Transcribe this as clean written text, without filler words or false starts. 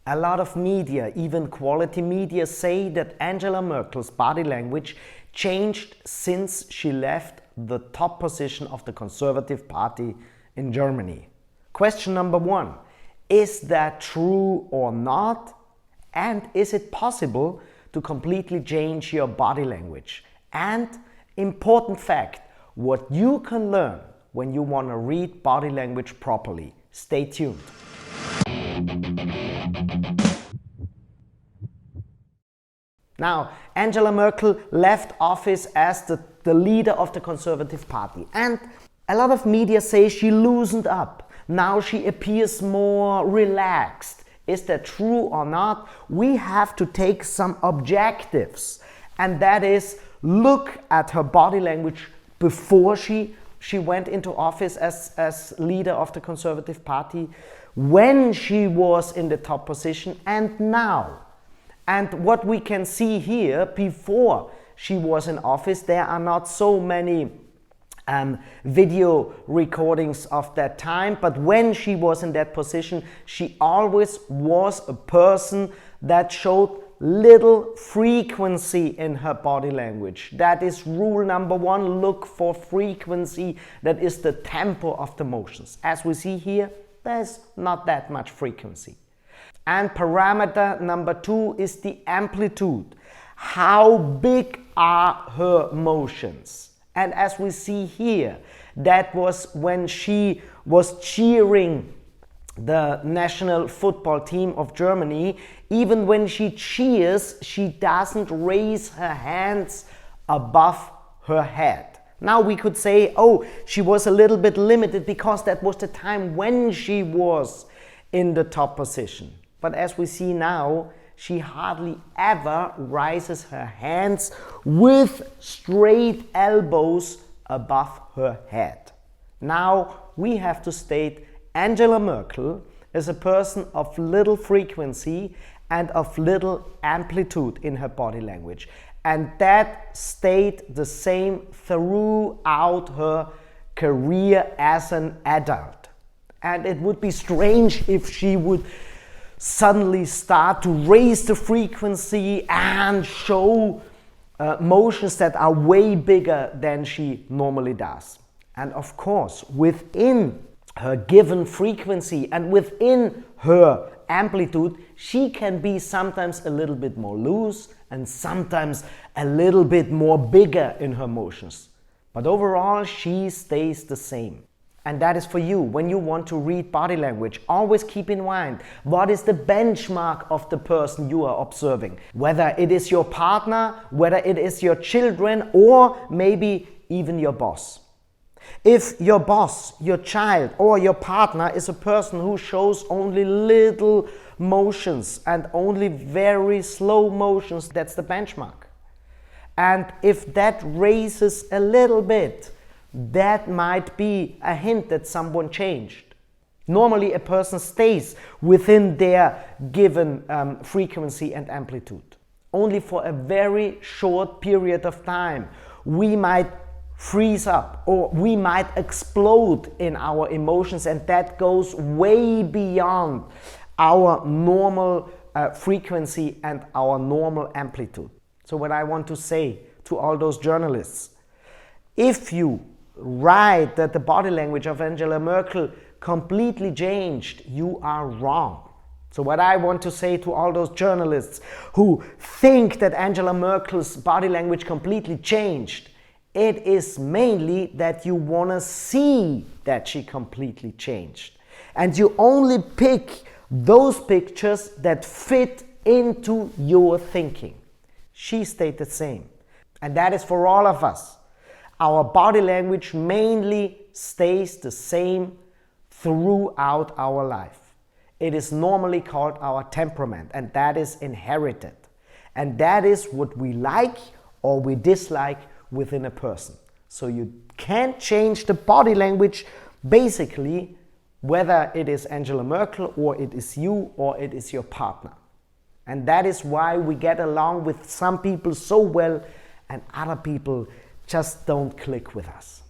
A lot of media, even quality media, say that Angela Merkel's body language changed since she left the top position of the Conservative Party in Germany. Question number 1. Is that true or not? And is it possible to completely change your body language? And important fact, what you can learn when you want to read body language properly. Stay tuned. Now, Angela Merkel left office as the leader of the Conservative Party, and a lot of media say she loosened up. Now she appears more relaxed. Is that true or not? We have to take some objectives, and that is look at her body language before she went into office as leader of the Conservative Party, when she was in the top position, and now. And what we can see here, before she was in office, there are not so many video recordings of that time, but when she was in that position, she always was a person that showed little frequency in her body language. That is rule number 1, look for frequency. That is the tempo of the motions. As we see here, there's not that much frequency. And parameter number 2 is the amplitude. How big are her motions? And as we see here, that was when she was cheering the national football team of Germany. Even when she cheers, she doesn't raise her hands above her head. Now we could say, oh, she was a little bit limited because that was the time when she was in the top position. But as we see now, she hardly ever raises her hands with straight elbows above her head. Now we have to state Angela Merkel is a person of little frequency and of little amplitude in her body language. And that stayed the same throughout her career as an adult. And it would be strange if she would suddenly start to raise the frequency and show motions that are way bigger than she normally does. And of course, within her given frequency and within her amplitude, she can be sometimes a little bit more loose and sometimes a little bit more bigger in her motions. But overall, she stays the same. And that is for you. When you want to read body language, always keep in mind what is the benchmark of the person you are observing. Whether it is your partner, whether it is your children, or maybe even your boss. If your boss, your child, or your partner is a person who shows only little motions and only very slow motions, that's the benchmark. And if that raises a little bit, that might be a hint that someone changed. Normally a person stays within their given frequency and amplitude. Only for a very short period of time we might freeze up or we might explode in our emotions, and that goes way beyond our normal frequency and our normal amplitude. So what I want to say to all those journalists, if you write that the body language of Angela Merkel completely changed, you are wrong. So what I want to say to all those journalists who think that Angela Merkel's body language completely changed, it is mainly that you want to see that she completely changed. And you only pick those pictures that fit into your thinking. She stayed the same. And that is for all of us. Our body language mainly stays the same throughout our life. It is normally called our temperament, and that is inherited. And that is what we like or we dislike within a person. So you can't change the body language basically whether it is Angela Merkel or it is you or it is your partner. And that is why we get along with some people so well and other people just don't click with us.